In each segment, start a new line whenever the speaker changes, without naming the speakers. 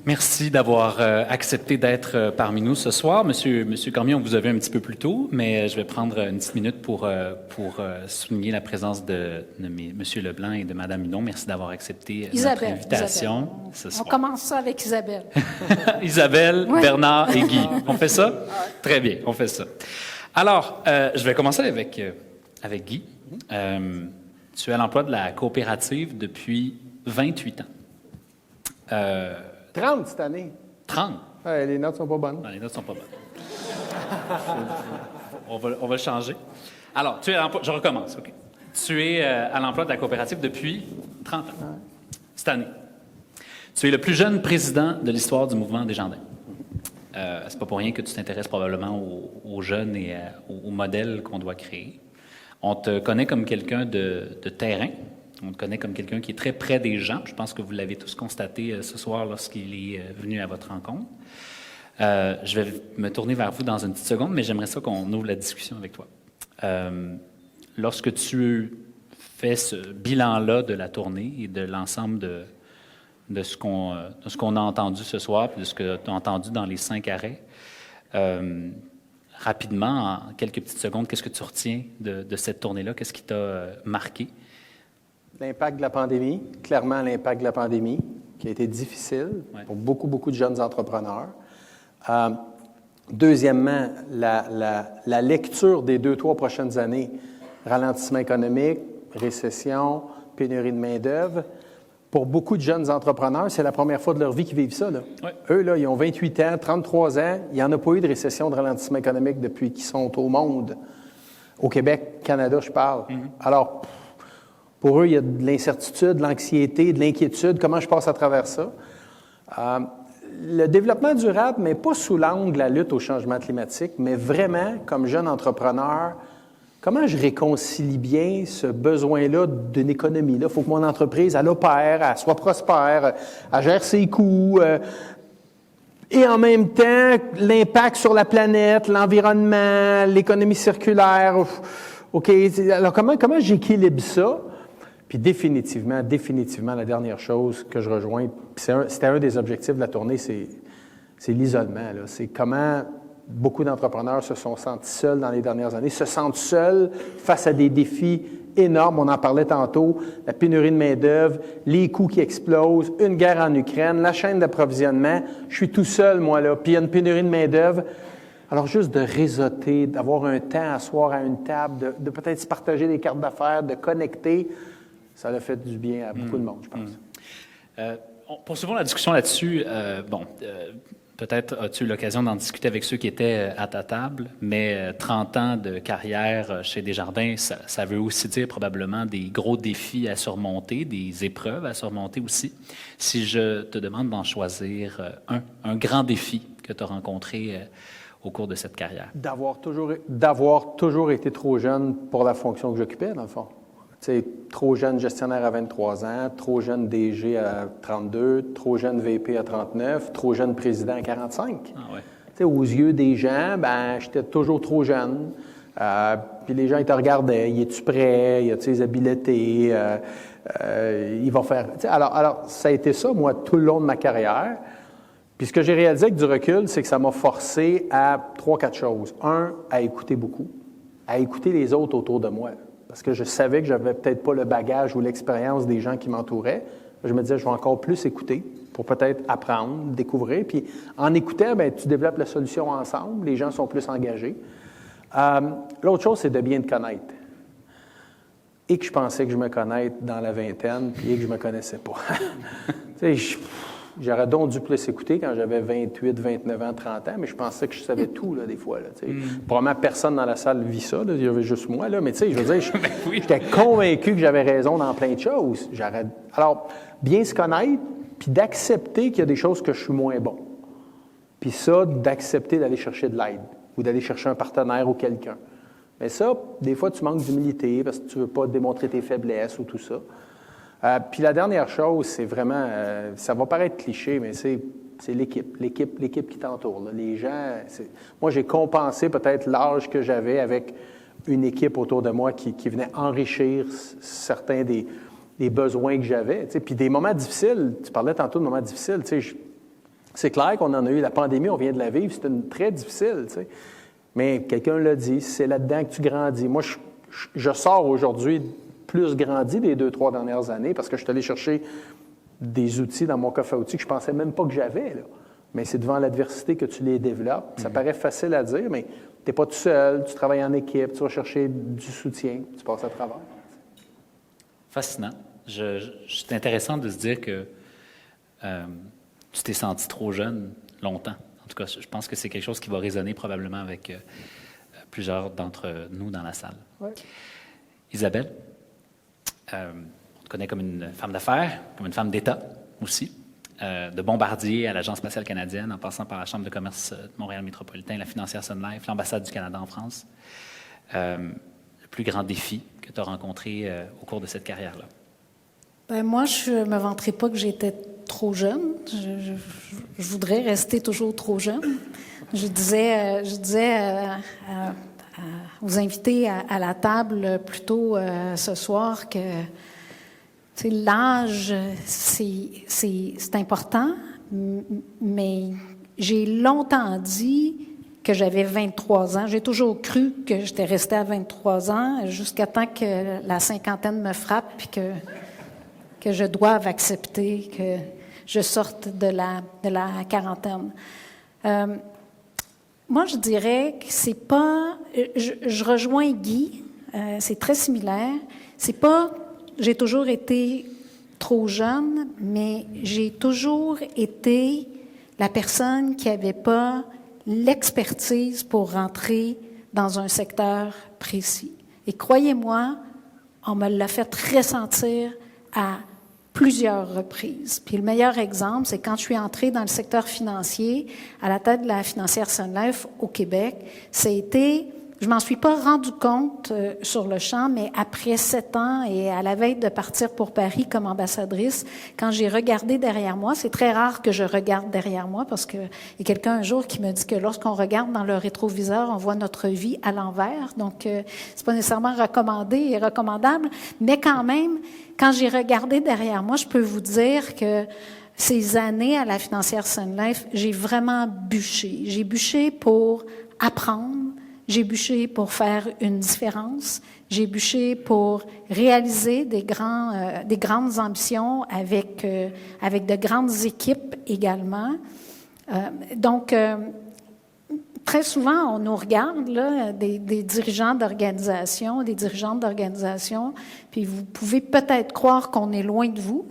Merci d'avoir accepté d'être parmi nous ce soir. Monsieur Cormier, on vous a vu un petit peu plus tôt, mais je vais prendre une petite minute pour souligner la présence de Monsieur Leblanc et de Madame Hudon. Merci d'avoir accepté notre invitation ce soir.
On commence ça avec Isabelle.
Isabelle, oui. Bernard et Guy. On fait ça? Très bien, on fait ça. Alors, je vais commencer avec Guy. Tu es à l'emploi de la coopérative depuis 28 ans.
30 cette année.
30?
Ouais, les notes sont pas bonnes.
Non, les notes sont pas bonnes. on va le changer. Alors, tu es à l'emploi... Je recommence, OK. Tu es à l'emploi de la coopérative depuis 30 ans, cette année. Tu es le plus jeune président de l'histoire du mouvement Desjardins. C'est pas pour rien que tu t'intéresses probablement aux jeunes et aux modèles qu'on doit créer. On te connaît comme quelqu'un de terrain. On te connaît comme quelqu'un qui est très près des gens. Je pense que vous l'avez tous constaté ce soir lorsqu'il est venu à votre rencontre. Je vais me tourner vers vous dans une petite seconde, mais j'aimerais ça qu'on ouvre la discussion avec toi. Lorsque tu fais ce bilan-là de la tournée et de l'ensemble de ce qu'on a entendu ce soir, puis de ce que tu as entendu dans les 5 arrêts, rapidement, en quelques petites secondes, qu'est-ce que tu retiens de cette tournée-là? Qu'est-ce qui t'a marqué?
L'impact de la pandémie, clairement l'impact de la pandémie, qui a été difficile pour beaucoup, beaucoup de jeunes entrepreneurs. Deuxièmement, la lecture des 2-3 prochaines années, ralentissement économique, récession, pénurie de main-d'œuvre. Pour beaucoup de jeunes entrepreneurs, c'est la première fois de leur vie qu'ils vivent ça. Là. Ouais. Eux, là, ils ont 28 ans, 33 ans. Il n'y en a pas eu de récession, de ralentissement économique depuis qu'ils sont au monde. Au Québec, Canada, je parle. Mm-hmm. Alors, pour eux, il y a de l'incertitude, de l'anxiété, de l'inquiétude. Comment je passe à travers ça? Le développement durable, mais pas sous l'angle de la lutte au changement climatique, mais vraiment, comme jeune entrepreneur, comment je réconcilie bien ce besoin-là d'une économie? Il faut que mon entreprise, elle opère, elle soit prospère, elle gère ses coûts, et en même temps, l'impact sur la planète, l'environnement, l'économie circulaire. OK, alors comment j'équilibre ça? Puis définitivement, la dernière chose que je rejoins, puis c'était un des objectifs de la tournée, c'est l'isolement. Là. C'est comment beaucoup d'entrepreneurs se sont sentis seuls dans les dernières années, se sentent seuls face à des défis énormes. On en parlait tantôt, la pénurie de main-d'œuvre, les coûts qui explosent, une guerre en Ukraine, la chaîne d'approvisionnement. Je suis tout seul, moi, là, puis il y a une pénurie de main-d'œuvre. Alors, juste de réseauter, d'avoir un temps à s'asseoir à une table, de peut-être se partager des cartes d'affaires, de connecter, ça a fait du bien à beaucoup de monde, je pense.
Poursuivons la discussion là-dessus. Peut-être as-tu eu l'occasion d'en discuter avec ceux qui étaient à ta table, mais 30 ans de carrière chez Desjardins, ça veut aussi dire probablement des gros défis à surmonter, des épreuves à surmonter aussi. Si je te demande d'en choisir un grand défi que tu as rencontré au cours de cette carrière.
D'avoir toujours été trop jeune pour la fonction que j'occupais, dans le fond. T'sais, trop jeune gestionnaire à 23 ans, trop jeune DG à 32, trop jeune VP à 39, trop jeune président à 45. Ah ouais. T'sais, aux yeux des gens, j'étais toujours trop jeune. Puis les gens, ils te regardaient. « Es-tu prêt? Y a-tu les habiletés? Il va faire... » Alors, ça a été ça, moi, tout le long de ma carrière. Puis ce que j'ai réalisé avec du recul, c'est que ça m'a forcé à 3-4 choses. Un, à écouter beaucoup, à écouter les autres autour de moi. Parce que je savais que j'avais peut-être pas le bagage ou l'expérience des gens qui m'entouraient. Je me disais, je vais encore plus écouter pour peut-être apprendre, découvrir. Puis en écoutant, tu développes la solution ensemble. Les gens sont plus engagés. L'autre chose, c'est de bien te connaître. Et que je pensais que je me connaisse dans la vingtaine, puis et que je me connaissais pas. J'aurais donc dû plus écouter quand j'avais 28, 29 ans, 30 ans, mais je pensais que je savais tout, là, des fois. Là, Probablement personne dans la salle vit ça, là, il y avait juste moi, là, mais tu sais, je veux dire, j'étais convaincu que j'avais raison dans plein de choses. Alors, bien se connaître, puis d'accepter qu'il y a des choses que je suis moins bon. Puis ça, d'accepter d'aller chercher de l'aide, ou d'aller chercher un partenaire ou quelqu'un. Mais ça, des fois, tu manques d'humilité parce que tu ne veux pas démontrer tes faiblesses ou tout ça. Puis la dernière chose, c'est vraiment, ça va paraître cliché, mais c'est l'équipe qui t'entoure. Là. Les gens, moi, j'ai compensé peut-être l'âge que j'avais avec une équipe autour de moi qui venait enrichir certains des besoins que j'avais. Puis des moments difficiles, tu parlais tantôt de moments difficiles, C'est clair qu'on en a eu la pandémie, on vient de la vivre, c'était très difficile, tu sais. Mais quelqu'un l'a dit, c'est là-dedans que tu grandis. Moi, je sors aujourd'hui plus grandi des 2-3 dernières années parce que je suis allé chercher des outils dans mon coffre à outils que je ne pensais même pas que j'avais, là. Mais c'est devant l'adversité que tu les développes. Ça paraît facile à dire, mais tu n'es pas tout seul, tu travailles en équipe, tu vas chercher du soutien, tu passes à travers.
Fascinant. C'est intéressant de se dire que tu t'es senti trop jeune longtemps. En tout cas, je pense que c'est quelque chose qui va résonner probablement avec plusieurs d'entre nous dans la salle.
Ouais.
Isabelle, on te connaît comme une femme d'affaires, comme une femme d'État aussi, de Bombardier à l'Agence spatiale canadienne, en passant par la Chambre de commerce de Montréal métropolitain, la financière Sun Life, l'ambassade du Canada en France. Le plus grand défi que tu as rencontré au cours de cette carrière-là?
Ben moi, je ne me vanterai pas que j'étais trop jeune. Je voudrais rester toujours trop jeune. Je disais aux invités à la table plus tôt ce soir que l'âge, c'est important, mais j'ai longtemps dit que j'avais 23 ans. J'ai toujours cru que j'étais restée à 23 ans jusqu'à temps que la cinquantaine me frappe puis que je doive accepter que je sorte de la quarantaine. Moi, je dirais que c'est pas... Je rejoins Guy, c'est très similaire. C'est pas... J'ai toujours été trop jeune, mais j'ai toujours été la personne qui n'avait pas l'expertise pour rentrer dans un secteur précis. Et croyez-moi, on me l'a fait ressentir à plusieurs reprises. Puis le meilleur exemple, c'est quand je suis entrée dans le secteur financier, à la tête de la financière Sun Life au Québec, je m'en suis pas rendu compte sur le champ, mais après 7 ans et à la veille de partir pour Paris comme ambassadrice, quand j'ai regardé derrière moi, c'est très rare que je regarde derrière moi parce que il y a quelqu'un un jour qui me dit que lorsqu'on regarde dans le rétroviseur, on voit notre vie à l'envers. Donc, c'est pas nécessairement recommandé et recommandable, mais quand même, quand j'ai regardé derrière moi, je peux vous dire que ces années à la financière Sun Life, j'ai vraiment bûché. J'ai bûché pour apprendre. J'ai bûché pour faire une différence. J'ai bûché pour réaliser des grandes ambitions avec de grandes équipes également. Donc, très souvent, on nous regarde, là, des dirigeants d'organisation, des dirigeantes d'organisation, puis vous pouvez peut-être croire qu'on est loin de vous.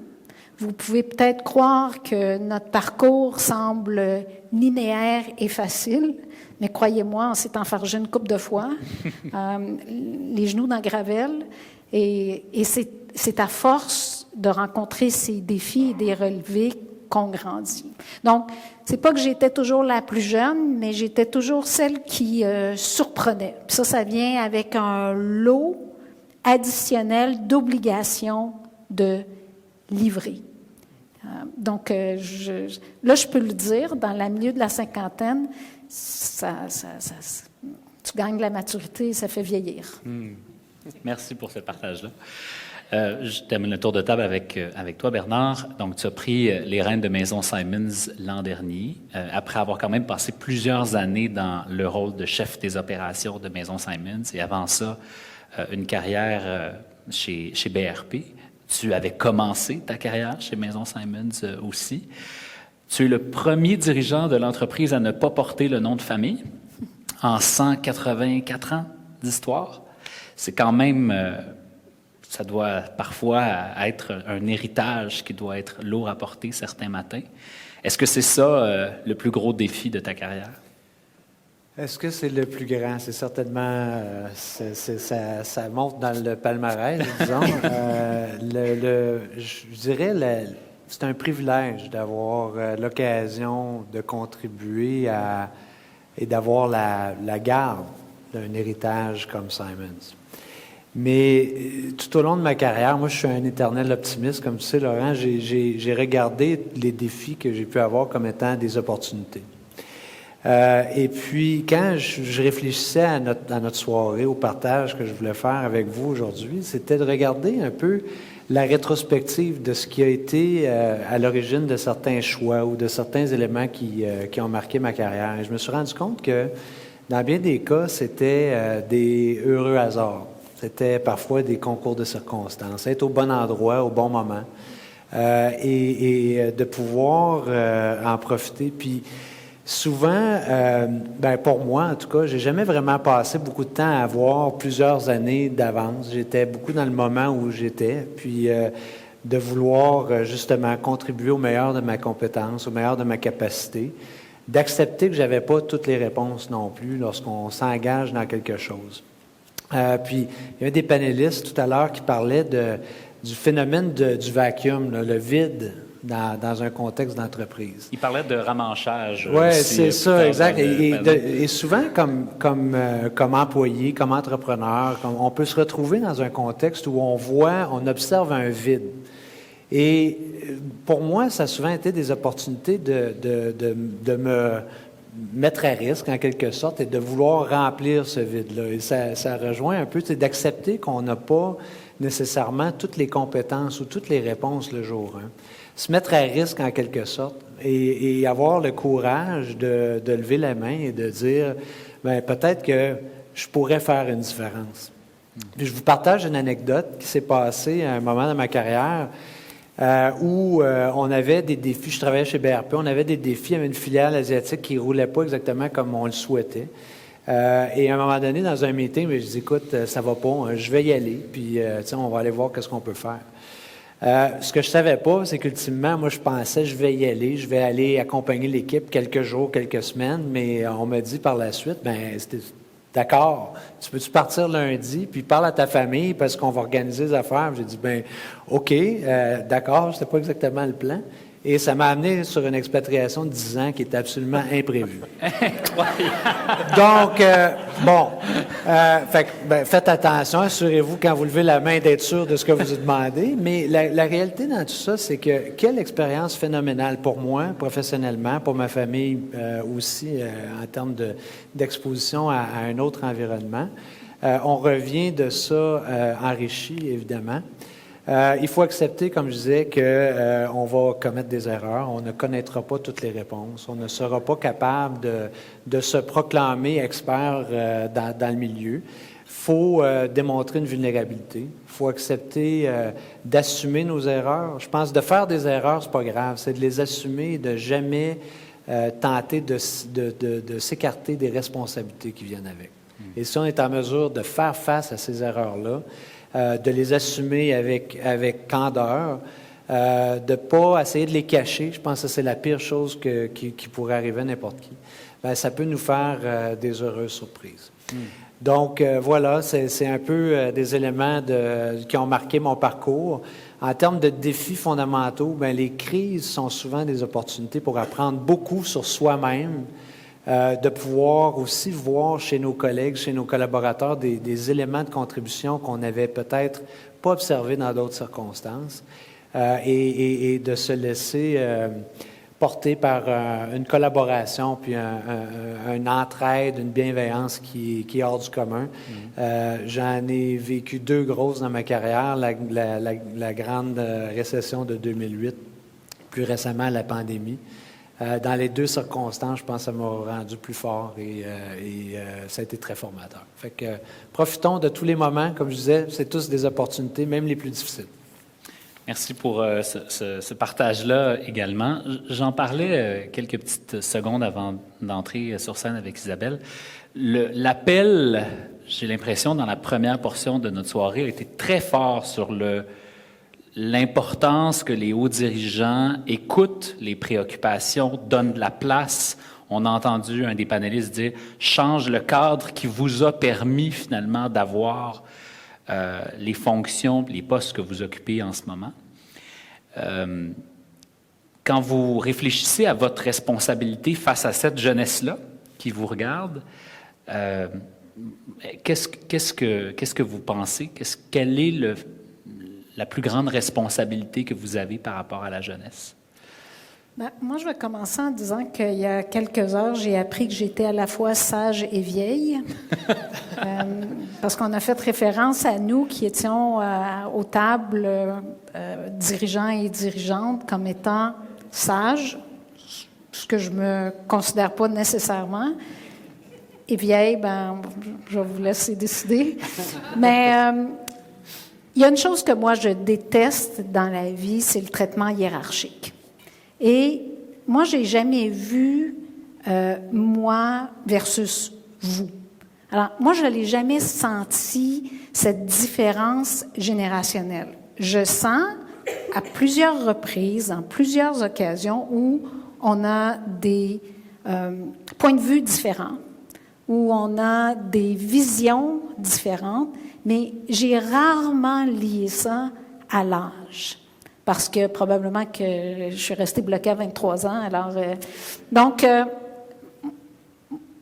Vous pouvez peut-être croire que notre parcours semble linéaire et facile, mais croyez-moi, on s'est enfargé une couple de fois, les genoux dans la gravelle, et c'est à force de rencontrer ces défis et des relevés qu'on grandit. Donc, c'est pas que j'étais toujours la plus jeune, mais j'étais toujours celle qui surprenait. Puis ça vient avec un lot additionnel d'obligations de livrer. Donc, là, je peux le dire, dans le milieu de la cinquantaine, tu gagnes la maturité, ça fait vieillir.
Merci pour ce partage-là. Je termine le tour de table avec toi, Bernard. Donc, tu as pris les rênes de Maison Simons l'an dernier, après avoir quand même passé plusieurs années dans le rôle de chef des opérations de Maison Simons, et avant ça, une carrière chez BRP. Tu avais commencé ta carrière chez Maison Simons aussi. Tu es le premier dirigeant de l'entreprise à ne pas porter le nom de famille en 184 ans d'histoire. C'est quand même... ça doit parfois être un héritage qui doit être lourd à porter certains matins. Est-ce que c'est ça le plus gros défi de ta carrière?
Est-ce que c'est le plus grand? C'est certainement... ça monte dans le palmarès, disons. Je dirais, c'est un privilège d'avoir l'occasion de contribuer et d'avoir la garde d'un héritage comme Simons. Mais tout au long de ma carrière, moi, je suis un éternel optimiste. Comme tu sais, Laurent, j'ai regardé les défis que j'ai pu avoir comme étant des opportunités. Et puis, quand je réfléchissais à notre soirée, au partage que je voulais faire avec vous aujourd'hui, c'était de regarder un peu la rétrospective de ce qui a été à l'origine de certains choix ou de certains éléments qui ont marqué ma carrière. Et je me suis rendu compte que, dans bien des cas, c'était des heureux hasards. C'était parfois des concours de circonstances, être au bon endroit, au bon moment, et de pouvoir en profiter. Puis souvent, pour moi, en tout cas, j'ai jamais vraiment passé beaucoup de temps à avoir plusieurs années d'avance. J'étais beaucoup dans le moment où j'étais, puis de vouloir justement contribuer au meilleur de ma compétence, au meilleur de ma capacité, d'accepter que j'avais pas toutes les réponses non plus lorsqu'on s'engage dans quelque chose. Puis, il y a un des panélistes tout à l'heure qui parlait du phénomène du vacuum, là, le vide dans un contexte d'entreprise.
Il parlait de ramanchage.
Oui,
aussi,
c'est ça, exact.
Et
Et souvent, comme employé, comme entrepreneur, on peut se retrouver dans un contexte où on observe un vide. Et pour moi, ça a souvent été des opportunités de me mettre à risque, en quelque sorte, et de vouloir remplir ce vide-là. Et ça rejoint un peu, c'est d'accepter qu'on n'a pas nécessairement toutes les compétences ou toutes les réponses le jour 1. Se mettre à risque, en quelque sorte, et avoir le courage de lever la main et de dire, peut-être que je pourrais faire une différence. Puis je vous partage une anecdote qui s'est passée à un moment de ma carrière où on avait des défis. Je travaillais chez BRP, on avait des défis. Il y avait une filiale asiatique qui ne roulait pas exactement comme on le souhaitait. Et à un moment donné, dans un meeting, je dis, écoute, ça va pas, je vais y aller, puis on va aller voir qu'est-ce qu'on peut faire. Ce que je savais pas, c'est qu'ultimement, moi, je pensais, je vais y aller, je vais aller accompagner l'équipe quelques jours, quelques semaines, mais on m'a dit par la suite, c'était d'accord, tu peux-tu partir lundi, puis parle à ta famille parce qu'on va organiser les affaires. J'ai dit, OK, d'accord, c'était pas exactement le plan. Et ça m'a amené sur une expatriation de 10 ans qui était absolument imprévue. Donc, faites attention, assurez-vous quand vous levez la main d'être sûr de ce que vous demandez. Mais la réalité dans tout ça, c'est que quelle expérience phénoménale pour moi, professionnellement, pour ma famille aussi, en termes d'exposition à un autre environnement. On revient de ça enrichi, évidemment. Il faut accepter, comme je disais, qu'on va commettre des erreurs. On ne connaîtra pas toutes les réponses. On ne sera pas capable de se proclamer expert dans le milieu. Il faut démontrer une vulnérabilité. Il faut accepter d'assumer nos erreurs. Je pense que de faire des erreurs, c'est pas grave. C'est de les assumer et de jamais tenter de s'écarter des responsabilités qui viennent avec. Et si on est en mesure de faire face à ces erreurs-là, de les assumer avec candeur, de ne pas essayer de les cacher. Je pense que c'est la pire chose qui pourrait arriver à n'importe qui. Ça peut nous faire des heureuses surprises. Donc, voilà, c'est un peu des éléments qui ont marqué mon parcours. En termes de défis fondamentaux, les crises sont souvent des opportunités pour apprendre beaucoup sur soi-même, de pouvoir aussi voir chez nos collègues, chez nos collaborateurs, des éléments de contribution qu'on n'avait peut-être pas observés dans d'autres circonstances, et de se laisser porter par une collaboration, puis une entraide, une bienveillance qui est hors du commun. J'en ai vécu 2 grosses dans ma carrière, la grande récession de 2008, plus récemment la pandémie. Dans les 2 circonstances, je pense que ça m'a rendu plus fort et ça a été très formateur. Fait que profitons de tous les moments. Comme je disais, c'est tous des opportunités, même les plus difficiles.
Merci pour ce partage-là également. J'en parlais quelques petites secondes avant d'entrer sur scène avec Isabelle. L'appel, j'ai l'impression, dans la première portion de notre soirée, a été très fort sur l'importance que les hauts dirigeants écoutent les préoccupations, donnent de la place. On a entendu un des panélistes dire « change le cadre qui vous a permis finalement d'avoir les fonctions, les postes que vous occupez en ce moment. » Quand vous réfléchissez à votre responsabilité face à cette jeunesse-là qui vous regarde, qu'est-ce que vous pensez? Quelle est la plus grande responsabilité que vous avez par rapport à la jeunesse?
Ben, moi, je vais commencer en disant qu'il y a quelques heures, j'ai appris que j'étais à la fois sage et vieille, parce qu'on a fait référence à nous qui étions aux tables dirigeants et dirigeantes comme étant sages, ce que je me considère pas nécessairement. Et vieille, ben, je vais vous laisser décider. Mais il y a une chose que moi je déteste dans la vie, c'est le traitement hiérarchique. Et moi, j'ai jamais vu moi versus vous. Alors, moi, je n'ai jamais senti cette différence générationnelle. Je sens à plusieurs reprises, en plusieurs occasions, où on a des points de vue différents, où on a des visions différentes, mais j'ai rarement lié ça à l'âge. Parce que probablement que je suis restée bloquée à 23 ans. Alors,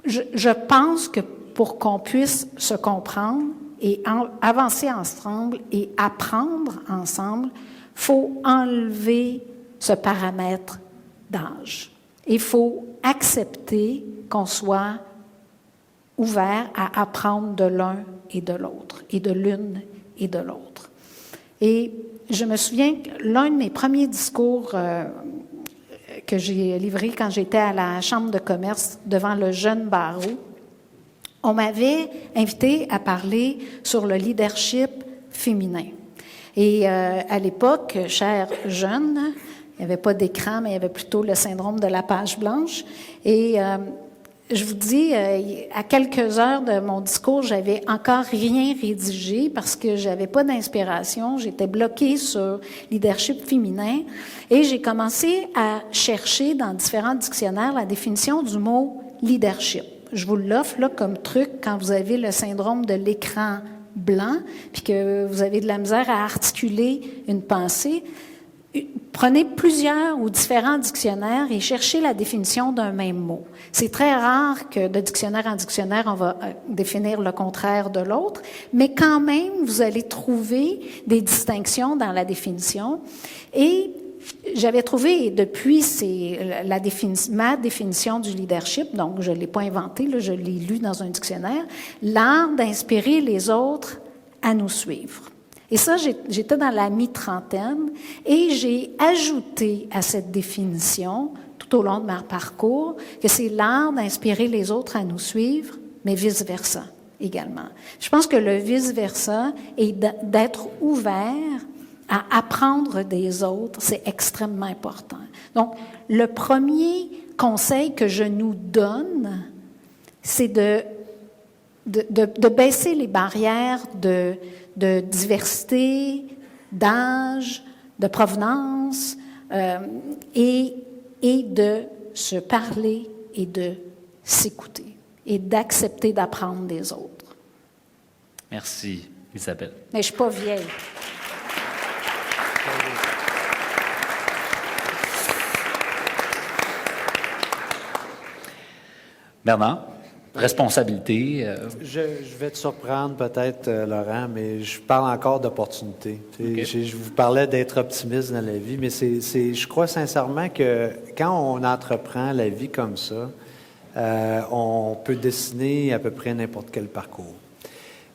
je pense que pour qu'on puisse se comprendre et avancer ensemble et apprendre ensemble, il faut enlever ce paramètre d'âge. Il faut accepter qu'on soit ouvert à apprendre de l'un et de l'autre, et de l'une et de l'autre. Et je me souviens que l'un de mes premiers discours que j'ai livré quand j'étais à la Chambre de commerce devant le jeune barreau, on m'avait invité à parler sur le leadership féminin. Et à l'époque, chers jeunes, il n'y avait pas d'écran, mais il y avait plutôt le syndrome de la page blanche. Et je vous dis, à quelques heures de mon discours, j'avais encore rien rédigé parce que j'avais pas d'inspiration. J'étais bloquée sur leadership féminin et j'ai commencé à chercher dans différents dictionnaires la définition du mot leadership. Je vous l'offre là comme truc quand vous avez le syndrome de l'écran blanc puis que vous avez de la misère à articuler une pensée. Prenez plusieurs ou différents dictionnaires et cherchez la définition d'un même mot. C'est très rare que de dictionnaire en dictionnaire, on va définir le contraire de l'autre, mais quand même, vous allez trouver des distinctions dans la définition. Et j'avais trouvé, et depuis, c'est ma définition du leadership, donc je ne l'ai pas inventé, là, je l'ai lu dans un dictionnaire, l'art d'inspirer les autres à nous suivre. Et ça, j'étais dans la mi-trentaine et j'ai ajouté à cette définition, tout au long de mon parcours, que c'est l'art d'inspirer les autres à nous suivre, mais vice-versa également. Je pense que le vice-versa est d'être ouvert à apprendre des autres, c'est extrêmement important. Donc, le premier conseil que je nous donne, c'est de baisser les barrières de diversité, d'âge, de provenance, et de se parler et de s'écouter et d'accepter d'apprendre des autres.
Merci, Isabelle.
Mais je ne suis pas vieille.
Bernard, responsabilité.
Je vais te surprendre peut-être, Laurent, mais je parle encore d'opportunité.
Okay.
Je vous parlais d'être optimiste dans la vie, mais je crois sincèrement que quand on entreprend la vie comme ça, on peut dessiner à peu près n'importe quel parcours.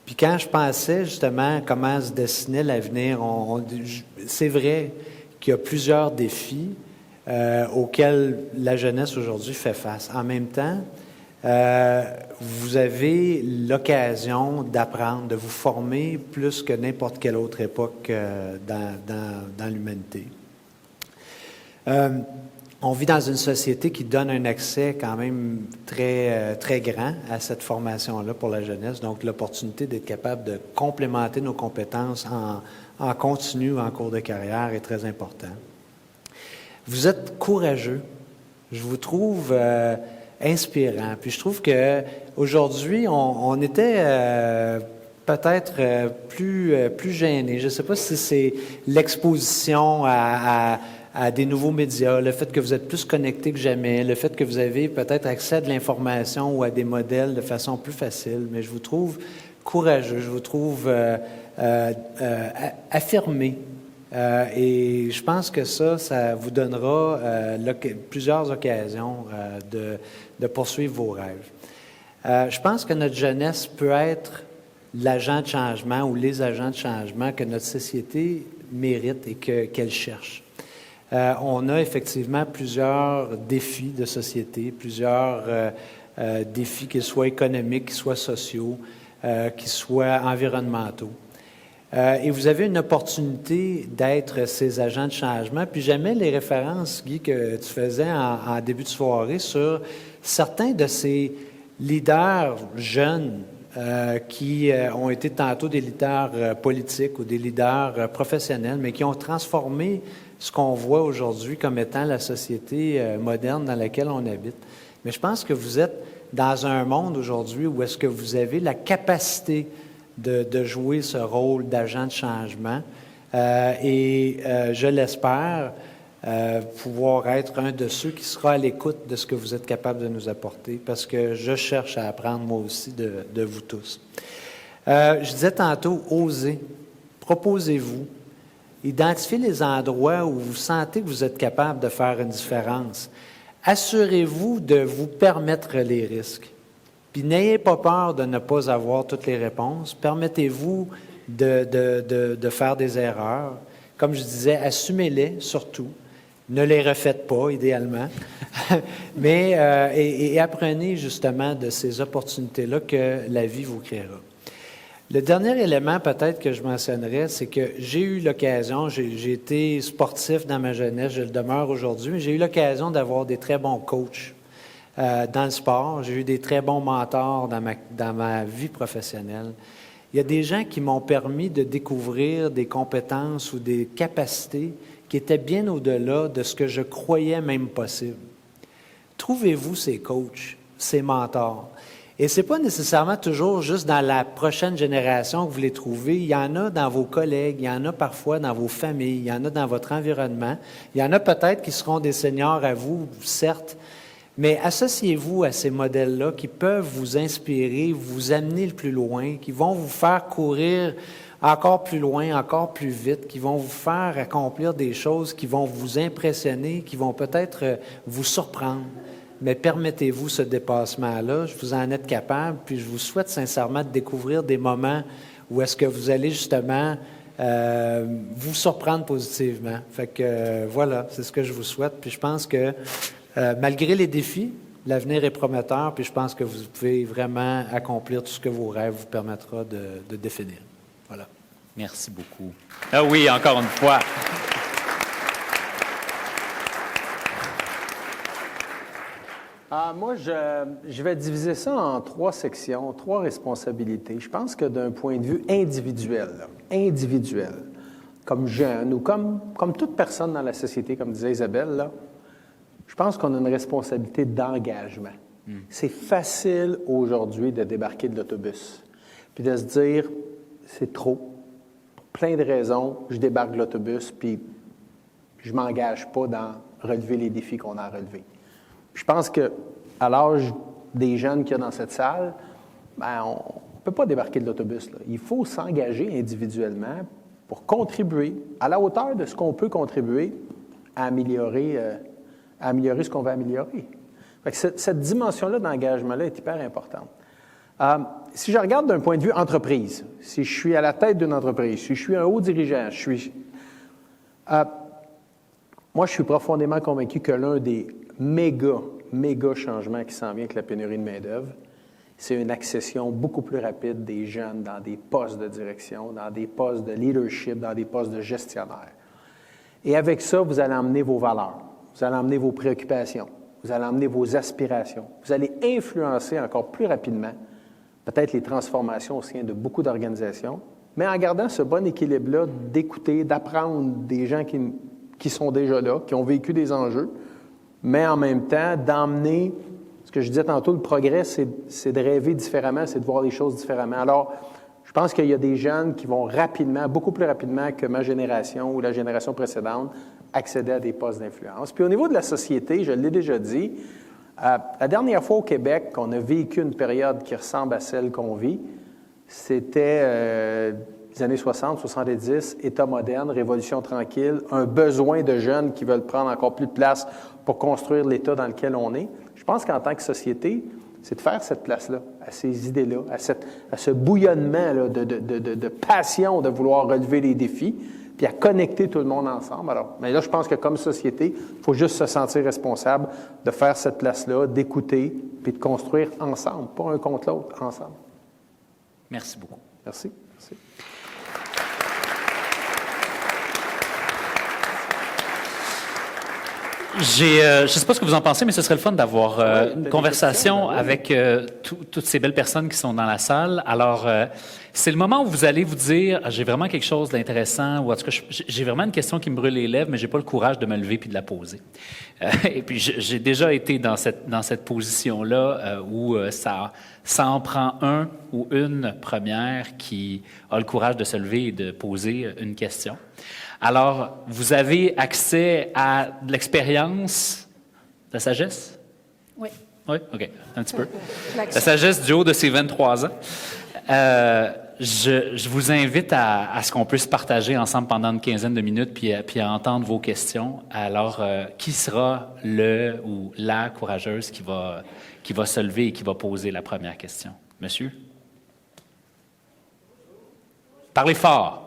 Puis quand je pensais justement comment se dessinait l'avenir, c'est vrai qu'il y a plusieurs défis auxquels la jeunesse aujourd'hui fait face. En même temps, vous avez l'occasion d'apprendre, de vous former plus que n'importe quelle autre époque dans l'humanité. On vit dans une société qui donne un accès quand même très, très grand à cette formation-là pour la jeunesse. Donc, l'opportunité d'être capable de complémenter nos compétences en continu ou en cours de carrière est très important. Vous êtes courageux. Je vous trouve inspirant. Puis je trouve que aujourd'hui, on était peut-être plus gênés. Je ne sais pas si c'est l'exposition à des nouveaux médias, le fait que vous êtes plus connectés que jamais, le fait que vous avez peut-être accès à de l'information ou à des modèles de façon plus facile, mais je vous trouve courageux, je vous trouve affirmé Et je pense que ça vous donnera plusieurs occasions de poursuivre vos rêves. Je pense que notre jeunesse peut être l'agent de changement ou les agents de changement que notre société mérite et qu'elle cherche. On a effectivement plusieurs défis de société, plusieurs défis, qu'ils soient économiques, qu'ils soient sociaux, qu'ils soient environnementaux. Et vous avez une opportunité d'être ces agents de changement. Puis j'aimais les références, Guy, que tu faisais en début de soirée sur certains de ces leaders jeunes qui ont été tantôt des leaders politiques ou des leaders professionnels, mais qui ont transformé ce qu'on voit aujourd'hui comme étant la société moderne dans laquelle on habite. Mais je pense que vous êtes dans un monde aujourd'hui où est-ce que vous avez la capacité de jouer ce rôle d'agent de changement et je l'espère pouvoir être un de ceux qui sera à l'écoute de ce que vous êtes capable de nous apporter parce que je cherche à apprendre moi aussi de vous tous. Je disais tantôt, osez, proposez-vous, identifiez les endroits où vous sentez que vous êtes capable de faire une différence. Assurez-vous de vous permettre les risques. Puis n'ayez pas peur de ne pas avoir toutes les réponses. Permettez-vous de faire des erreurs. Comme je disais, assumez-les surtout. Ne les refaites pas, idéalement. Mais et apprenez justement de ces opportunités-là que la vie vous créera. Le dernier élément peut-être que je mentionnerais, c'est que j'ai eu l'occasion, j'ai été sportif dans ma jeunesse, je le demeure aujourd'hui, mais j'ai eu l'occasion d'avoir des très bons coachs dans le sport. J'ai eu des très bons mentors dans ma vie professionnelle. Il y a des gens qui m'ont permis de découvrir des compétences ou des capacités qui étaient bien au-delà de ce que je croyais même possible. Trouvez-vous ces coachs, ces mentors. Et ce n'est pas nécessairement toujours juste dans la prochaine génération que vous les trouvez. Il y en a dans vos collègues, il y en a parfois dans vos familles, il y en a dans votre environnement. Il y en a peut-être qui seront des seniors à vous, certes, mais associez-vous à ces modèles-là qui peuvent vous inspirer, vous amener le plus loin, qui vont vous faire courir encore plus loin, encore plus vite, qui vont vous faire accomplir des choses qui vont vous impressionner, qui vont peut-être vous surprendre. Mais permettez-vous ce dépassement-là, vous en êtes capable, puis je vous souhaite sincèrement de découvrir des moments où est-ce que vous allez justement vous surprendre positivement. Fait que voilà, c'est ce que je vous souhaite, puis je pense que malgré les défis, l'avenir est prometteur, puis je pense que vous pouvez vraiment accomplir tout ce que vos rêves vous permettra de définir. Voilà.
Merci beaucoup. Ah oui, encore une fois.
Moi, je vais diviser ça en 3 sections, 3 responsabilités. Je pense que d'un point de vue individuel, comme jeune ou comme toute personne dans la société, comme disait Isabelle, là, je pense qu'on a une responsabilité d'engagement. C'est facile aujourd'hui de débarquer de l'autobus, puis de se dire, c'est trop. Pour plein de raisons, je débarque de l'autobus, puis je ne m'engage pas dans relever les défis qu'on a à relever. Je pense qu'à l'âge des jeunes qu'il y a dans cette salle, on ne peut pas débarquer de l'autobus, là. Il faut s'engager individuellement pour contribuer à la hauteur de ce qu'on peut contribuer à améliorer ce qu'on va améliorer. Fait que cette dimension-là d'engagement-là est hyper importante. Si je regarde d'un point de vue entreprise, si je suis à la tête d'une entreprise, si je suis un haut dirigeant, moi, je suis profondément convaincu que l'un des méga changements qui s'en vient avec la pénurie de main-d'œuvre, c'est une accession beaucoup plus rapide des jeunes dans des postes de direction, dans des postes de leadership, dans des postes de gestionnaire. Et avec ça, vous allez emmener vos valeurs, vous allez emmener vos préoccupations, vous allez emmener vos aspirations, vous allez influencer encore plus rapidement peut-être les transformations au sein de beaucoup d'organisations, mais en gardant ce bon équilibre-là d'écouter, d'apprendre des gens qui sont déjà là, qui ont vécu des enjeux, mais en même temps, d'emmener, ce que je disais tantôt, le progrès, c'est de rêver différemment, c'est de voir les choses différemment. Alors, je pense qu'il y a des jeunes qui vont rapidement, beaucoup plus rapidement que ma génération ou la génération précédente, accéder à des postes d'influence. Puis au niveau de la société, je l'ai déjà dit, la dernière fois au Québec qu'on a vécu une période qui ressemble à celle qu'on vit, c'était les années 60, 70, État moderne, révolution tranquille, un besoin de jeunes qui veulent prendre encore plus de place pour construire l'État dans lequel on est. Je pense qu'en tant que société, c'est de faire cette place-là, à ces idées-là, à ce bouillonnement là, de passion de vouloir relever les défis, puis à connecter tout le monde ensemble. Alors, mais là, je pense que comme société, il faut juste se sentir responsable de faire cette place-là, d'écouter, puis de construire ensemble, pas un contre l'autre, ensemble.
Merci beaucoup.
Merci. Merci.
Je ne sais pas ce que vous en pensez, mais ce serait le fun d'avoir une conversation avec toutes ces belles personnes qui sont dans la salle. Alors, c'est le moment où vous allez vous dire, j'ai vraiment quelque chose d'intéressant, ou en tout cas, j'ai vraiment une question qui me brûle les lèvres, mais j'ai pas le courage de me lever puis de la poser. Et puis, j'ai déjà été dans cette position-là où ça en prend un ou une première qui a le courage de se lever et de poser une question. Alors, vous avez accès à de l'expérience, de la sagesse?
Oui.
Oui? OK, un petit peu.
L'accès.
La sagesse du haut de ses 23 ans. Je vous invite à ce qu'on puisse partager ensemble pendant une quinzaine de minutes puis à entendre vos questions. Alors, qui sera le ou la courageuse qui va se lever et qui va poser la première question? Monsieur? Parlez fort.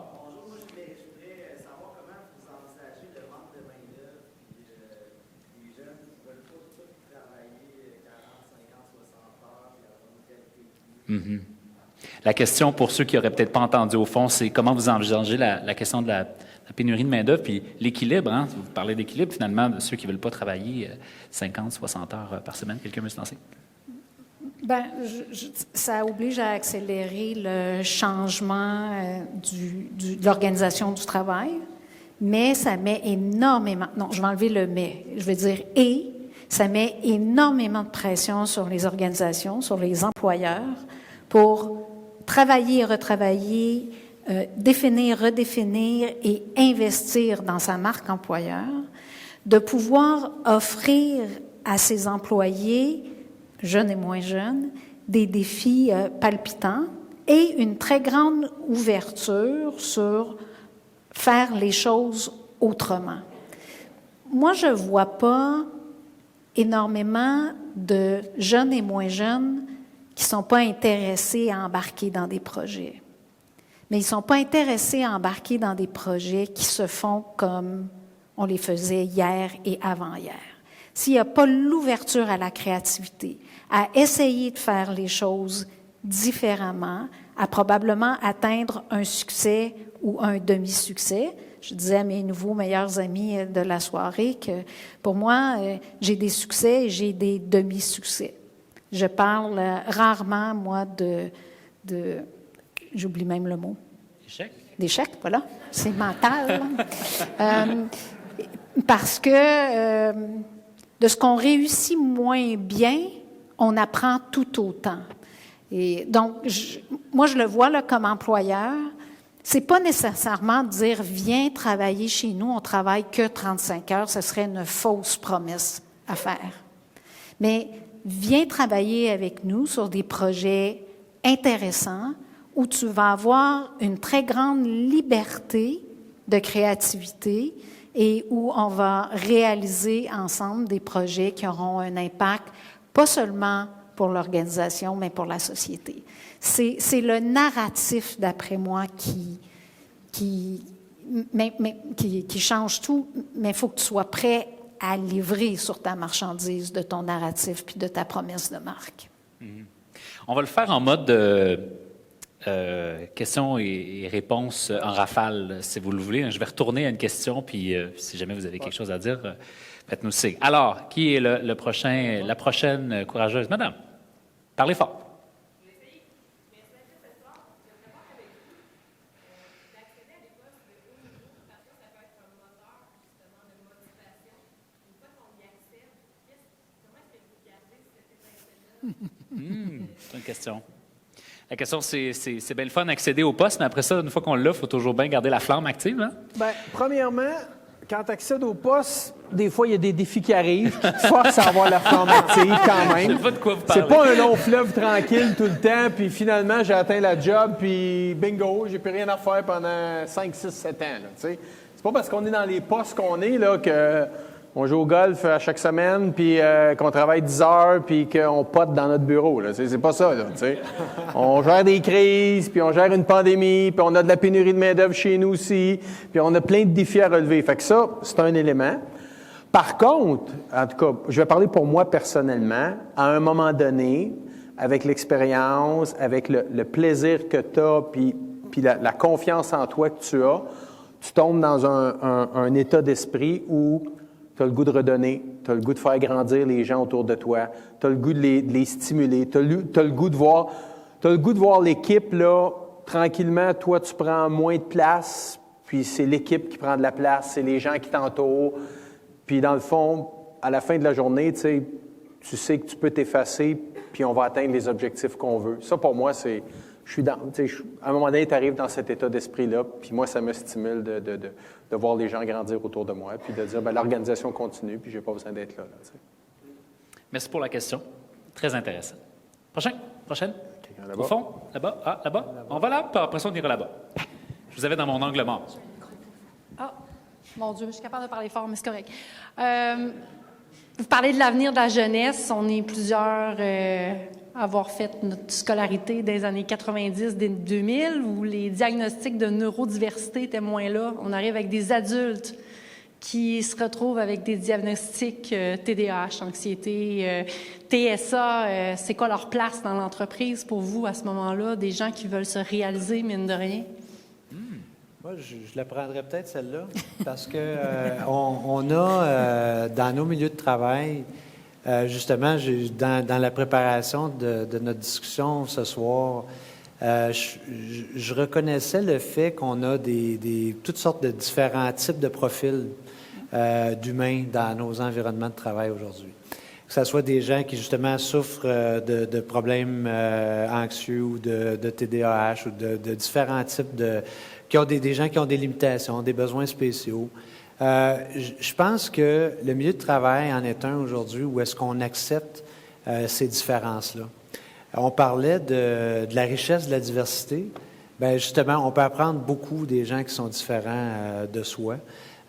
Mm-hmm. La question, pour ceux qui n'auraient peut-être pas entendu au fond, c'est comment vous envisagez la question de la pénurie de main-d'œuvre puis l'équilibre. Hein? Vous parlez d'équilibre, finalement, de ceux qui ne veulent pas travailler 50, 60 heures par semaine. Quelqu'un veut se lancer?
Bien, ça oblige à accélérer le changement de l'organisation du travail, mais ça met énormément... Non, je vais enlever le « mais », je vais dire « et ». Ça met énormément de pression sur les organisations, sur les employeurs, pour travailler et retravailler, définir, redéfinir et investir dans sa marque employeur, de pouvoir offrir à ses employés, jeunes et moins jeunes, des défis palpitants et une très grande ouverture sur faire les choses autrement. Moi, je ne vois pas énormément de jeunes et moins jeunes qui ne sont pas intéressés à embarquer dans des projets. Mais ils ne sont pas intéressés à embarquer dans des projets qui se font comme on les faisait hier et avant-hier. S'il n'y a pas l'ouverture à la créativité, à essayer de faire les choses différemment, à probablement atteindre un succès ou un demi-succès. Je disais à mes nouveaux meilleurs amis de la soirée que pour moi, j'ai des succès et j'ai des demi-succès. Je parle rarement, moi, j'oublie même le mot.
Échec?
D'échec, voilà. C'est mental. Parce que de ce qu'on réussit moins bien, on apprend tout autant. Et donc, moi, je le vois là, comme employeur. C'est pas nécessairement de dire « Viens travailler chez nous, on travaille que 35 heures », ce serait une fausse promesse à faire. Mais viens travailler avec nous sur des projets intéressants où tu vas avoir une très grande liberté de créativité et où on va réaliser ensemble des projets qui auront un impact, pas seulement pour l'organisation, mais pour la société. C'est le narratif, d'après moi, qui change tout, mais il faut que tu sois prêt à livrer sur ta marchandise de ton narratif puis de ta promesse de marque.
Mm-hmm. On va le faire en mode questions et réponses en rafale, si vous le voulez. Je vais retourner à une question, puis si jamais vous avez quelque chose à dire, faites-nous signe. Alors, qui est la prochaine courageuse? Madame, parlez fort. C'est une question. La question, c'est bien le fun d'accéder au poste, mais après ça, une fois qu'on l'a, il faut toujours bien garder la flamme active. Hein?
Bien, premièrement, quand tu accèdes au poste, des fois, il y a des défis qui arrivent qui te forcent à avoir la forme active quand même.
Je sais pas de quoi vous parlez.
C'est pas un long fleuve tranquille tout le temps, puis finalement, j'ai atteint la job, puis bingo, j'ai plus rien à faire pendant 5, 6, 7 ans. Là, c'est pas parce qu'on est dans les postes qu'on est là, qu'on joue au golf à chaque semaine, puis qu'on travaille 10 heures, puis qu'on pote dans notre bureau. Là, c'est pas ça. Là, on gère des crises, puis on gère une pandémie, puis on a de la pénurie de main-d'œuvre chez nous aussi, puis on a plein de défis à relever. Fait que ça, c'est un élément. Par contre, en tout cas, je vais parler pour moi personnellement, à un moment donné, avec l'expérience, avec le plaisir que tu as, puis la confiance en toi que tu as, tu tombes dans un état d'esprit où tu as le goût de redonner, tu as le goût de faire grandir les gens autour de toi, tu as le goût de les stimuler, tu as le goût de voir l'équipe, là, tranquillement, toi, tu prends moins de place, puis c'est l'équipe qui prend de la place, c'est les gens qui t'entourent. Puis dans le fond, à la fin de la journée, tu sais que tu peux t'effacer, puis on va atteindre les objectifs qu'on veut. Ça, pour moi, c'est... à un moment donné, tu arrives dans cet état d'esprit-là, puis moi, ça me stimule de voir les gens grandir autour de moi, puis de dire, bien, l'organisation continue, puis j'ai pas besoin d'être là.
Merci pour la question. Très intéressant. Prochaine.
Là-bas.
Au fond, là-bas. Ah, là-bas. On va là, puis après ça, on ira là-bas. Je vous avais dans mon angle mort.
Ah, mon Dieu, je suis capable de parler fort, mais c'est correct. Vous parlez de l'avenir de la jeunesse. On est plusieurs à avoir fait notre scolarité des années 90, des 2000, où les diagnostics de neurodiversité étaient moins là. On arrive avec des adultes qui se retrouvent avec des diagnostics TDAH, anxiété, TSA. C'est quoi leur place dans l'entreprise pour vous à ce moment-là? Des gens qui veulent se réaliser, mine de rien?
Moi, je la prendrais peut-être celle-là, parce que on a dans nos milieux de travail, justement, dans la préparation de notre discussion ce soir, je reconnaissais le fait qu'on a toutes sortes de différents types de profils d'humains dans nos environnements de travail aujourd'hui. Que ce soit des gens qui, justement, souffrent de problèmes anxieux ou de TDAH ou de différents types qui ont des gens qui ont des limitations, des besoins spéciaux. Je pense que le milieu de travail en est un aujourd'hui où est-ce qu'on accepte ces différences-là. On parlait de la richesse de la diversité. Bien, justement, on peut apprendre beaucoup des gens qui sont différents de soi.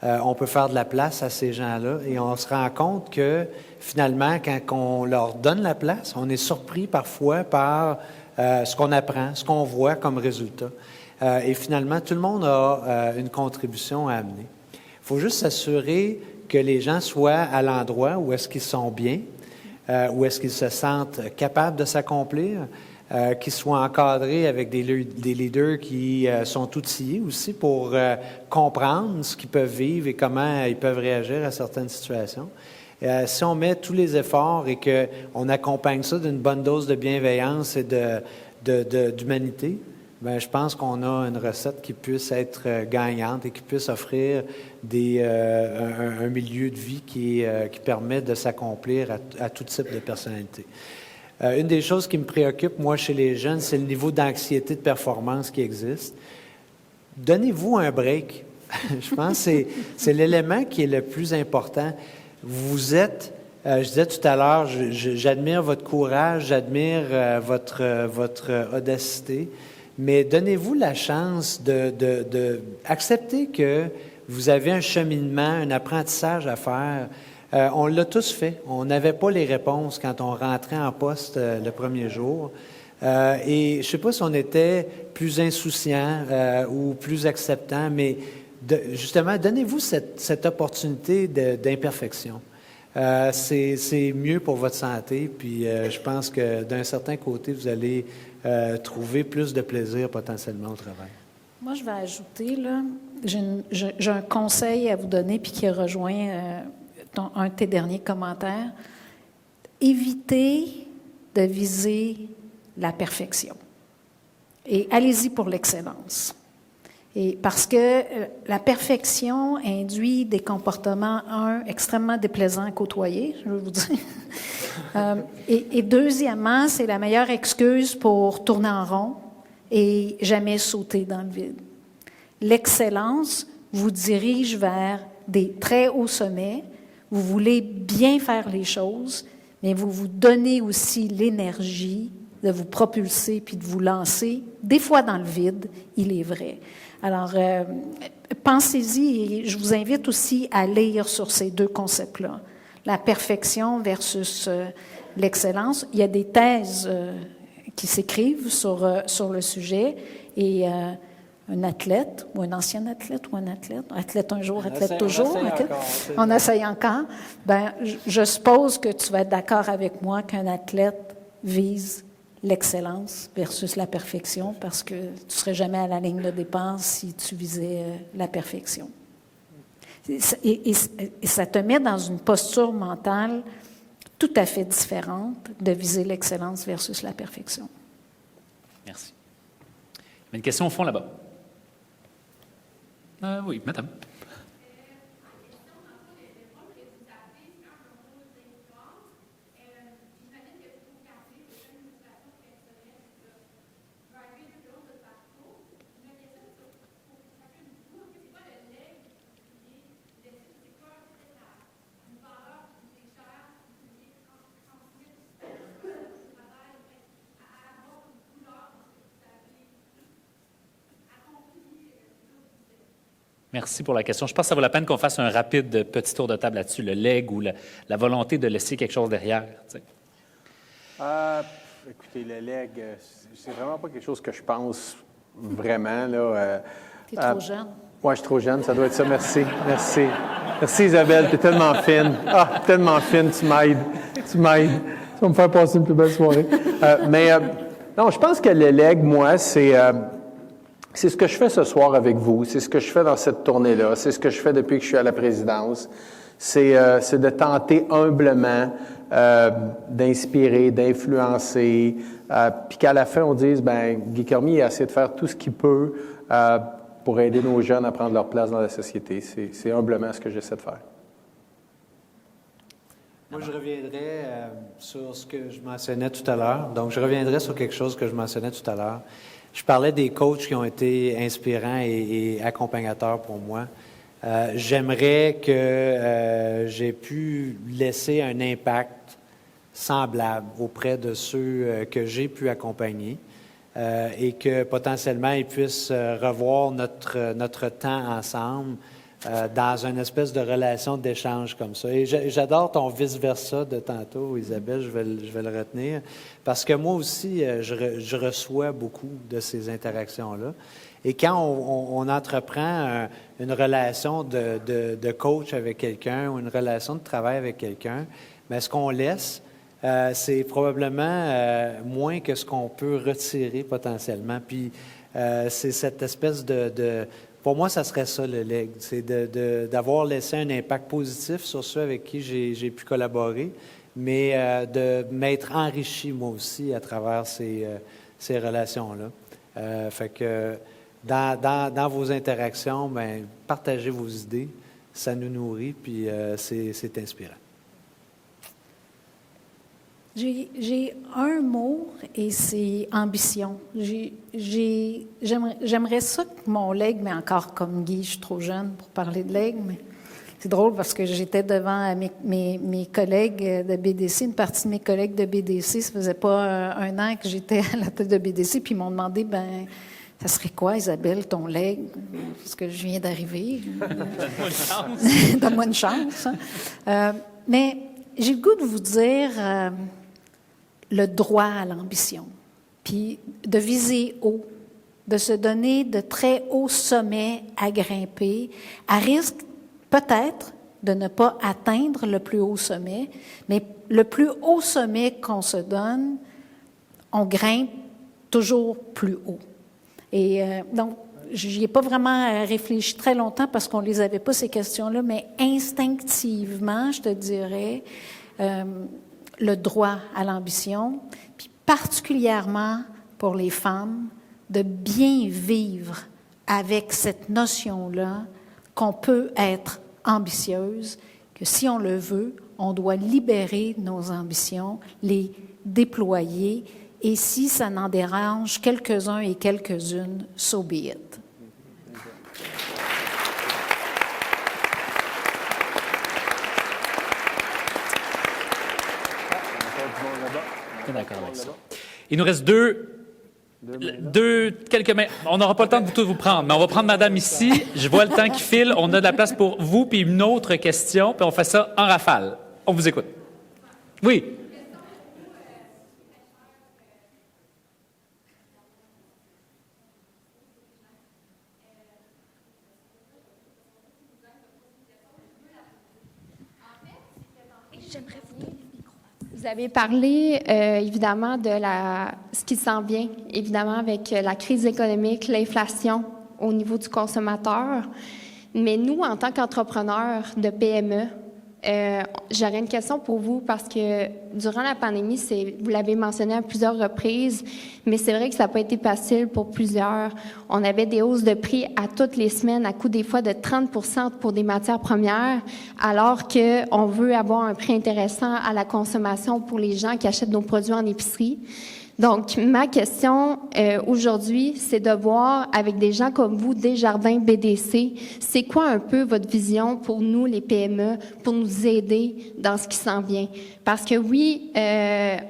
On peut faire de la place à ces gens-là et on se rend compte que, finalement, quand on leur donne la place, on est surpris parfois par ce qu'on apprend, ce qu'on voit comme résultat. Et finalement, tout le monde a une contribution à amener. Il faut juste s'assurer que les gens soient à l'endroit où est-ce qu'ils sont bien, où est-ce qu'ils se sentent capables de s'accomplir, qu'ils soient encadrés avec des leaders qui sont outillés aussi pour comprendre ce qu'ils peuvent vivre et comment ils peuvent réagir à certaines situations. Si on met tous les efforts et qu'on accompagne ça d'une bonne dose de bienveillance et d'humanité, bien, je pense qu'on a une recette qui puisse être gagnante et qui puisse offrir un milieu de vie qui permet de s'accomplir à tout type de personnalité. Une des choses qui me préoccupe, moi, chez les jeunes, c'est le niveau d'anxiété de performance qui existe. Donnez-vous un break. Je pense que c'est l'élément qui est le plus important. Vous êtes, je disais tout à l'heure, j'admire votre courage, j'admire votre audacité, mais donnez-vous la chance de accepter que vous avez un cheminement, un apprentissage à faire. On l'a tous fait. On n'avait pas les réponses quand on rentrait en poste le premier jour. Et je ne sais pas si on était plus insouciant ou plus acceptant, mais justement, donnez-vous cette opportunité d'imperfection. C'est mieux pour votre santé, puis je pense que d'un certain côté, vous allez trouver plus de plaisir potentiellement au travail.
Moi, je vais ajouter, là, j'ai un conseil à vous donner, puis qui rejoint un de tes derniers commentaires. Évitez de viser la perfection. Et allez-y pour l'excellence. Et parce que la perfection induit des comportements, extrêmement déplaisants à côtoyer, je veux vous dire. Et deuxièmement, c'est la meilleure excuse pour tourner en rond et jamais sauter dans le vide. L'excellence vous dirige vers des très hauts sommets, vous voulez bien faire les choses, mais vous vous donnez aussi l'énergie de vous propulser puis de vous lancer, des fois dans le vide, il est vrai. Alors, pensez-y et je vous invite aussi à lire sur ces deux concepts-là. La perfection versus l'excellence. Il y a des thèses qui s'écrivent sur le sujet et un athlète ou un ancien athlète ou un athlète un jour, athlète toujours, on essaye encore, ben, je suppose que tu vas être d'accord avec moi qu'un athlète vise l'excellence versus la perfection parce que tu ne serais jamais à la ligne de départ si tu visais la perfection. Et ça te met dans une posture mentale tout à fait différente de viser l'excellence versus la perfection.
Merci. Il y a une question au fond là-bas. Oui, madame. Merci pour la question. Je pense que ça vaut la peine qu'on fasse un rapide petit tour de table là-dessus, le leg ou la volonté de laisser quelque chose derrière. Tu sais.
Écoutez, le leg, c'est vraiment pas quelque chose que je pense vraiment.
Tu es trop jeune.
Oui, je suis trop jeune, ça doit être ça. Merci. Merci. Merci Isabelle, tu es tellement fine. Ah, tellement fine, tu m'aides. Tu vas me faire passer une plus belle soirée. Non, je pense que le leg, moi, c'est ce que je fais ce soir avec vous, c'est ce que je fais dans cette tournée-là, c'est ce que je fais depuis que je suis à la présidence. C'est de tenter humblement d'inspirer, d'influencer, puis qu'à la fin, on dise, Guy Cormier a essayé de faire tout ce qu'il peut pour aider nos jeunes à prendre leur place dans la société. C'est humblement ce que j'essaie de faire.
Moi, je reviendrai sur ce que je mentionnais tout à l'heure. Donc, je reviendrai sur quelque chose que je mentionnais tout à l'heure. Je parlais des coachs qui ont été inspirants et accompagnateurs pour moi. J'aimerais que j'ai pu laisser un impact semblable auprès de ceux que j'ai pu accompagner et que potentiellement ils puissent revoir notre temps ensemble dans une espèce de relation d'échange comme ça. Et j'adore ton vice-versa de tantôt, Isabelle, je vais le retenir, parce que moi aussi, je reçois beaucoup de ces interactions-là. Et quand on entreprend une relation de coach avec quelqu'un ou une relation de travail avec quelqu'un, bien, ce qu'on laisse, c'est probablement moins que ce qu'on peut retirer potentiellement. Puis, c'est cette espèce pour moi, ça serait ça le leg, c'est d'avoir laissé un impact positif sur ceux avec qui j'ai pu collaborer, mais de m'être enrichi moi aussi à travers ces relations-là. Fait que dans vos interactions, bien, partagez vos idées, ça nous nourrit, puis c'est inspirant.
J'ai un mot et c'est ambition. J'aimerais ça que mon leg, mais encore comme Guy, je suis trop jeune pour parler de leg, mais c'est drôle parce que j'étais devant mes collègues de BDC, une partie de mes collègues de BDC, ça faisait pas un an que j'étais à la tête de BDC, puis ils m'ont demandé, ça serait quoi, Isabelle, ton leg? Parce que je viens d'arriver.
Donne-moi une chance.
Donne-moi une chance. Mais j'ai le goût de vous dire le droit à l'ambition, puis de viser haut, de se donner de très hauts sommets à grimper, à risque peut-être de ne pas atteindre le plus haut sommet, mais le plus haut sommet qu'on se donne, on grimpe toujours plus haut. Et donc, j'y ai pas vraiment réfléchi très longtemps parce qu'on les avait pas, ces questions-là, mais instinctivement, je te dirais, le droit à l'ambition, puis particulièrement pour les femmes, de bien vivre avec cette notion-là qu'on peut être ambitieuse, que si on le veut, on doit libérer nos ambitions, les déployer, et si ça n'en dérange quelques-uns et quelques-unes, so be it.
T'es d'accord avec ça. Il nous reste quelques mains. On n'aura pas le temps de tout vous prendre, mais on va prendre madame ici. Je vois le temps qui file. On a de la place pour vous, puis une autre question, puis on fait ça en rafale. On vous écoute. Oui.
Vous avez parlé évidemment de ce qui s'en vient, évidemment avec la crise économique, l'inflation au niveau du consommateur. Mais nous, en tant qu'entrepreneurs de PME, j'aurais une question pour vous parce que durant la pandémie, vous l'avez mentionné à plusieurs reprises, mais c'est vrai que ça n'a pas été facile pour plusieurs. On avait des hausses de prix à toutes les semaines, à coût des fois de 30% pour des matières premières, alors qu'on veut avoir un prix intéressant à la consommation pour les gens qui achètent nos produits en épicerie. Donc, ma question aujourd'hui, c'est de voir avec des gens comme vous, Desjardins BDC, c'est quoi un peu votre vision pour nous, les PME, pour nous aider dans ce qui s'en vient? Parce que oui,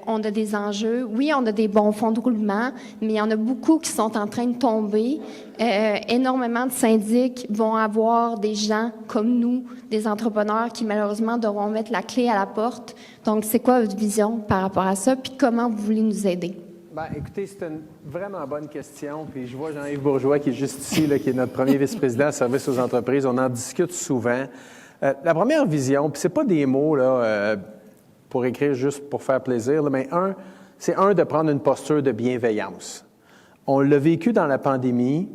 on a des enjeux, oui, on a des bons fonds de roulement, mais il y en a beaucoup qui sont en train de tomber. Énormément de syndics vont avoir des gens comme nous, des entrepreneurs qui malheureusement devront mettre la clé à la porte. Donc, c'est quoi votre vision par rapport à ça? Puis comment vous voulez nous aider?
Bien, écoutez, c'est une vraiment bonne question. Puis je vois Jean-Yves Bourgeois qui est juste ici, là, qui est notre premier vice-président de service aux entreprises. On en discute souvent. La première vision, puis c'est pas des mots là pour écrire juste pour faire plaisir, là, mais c'est de prendre une posture de bienveillance. On l'a vécu dans la pandémie.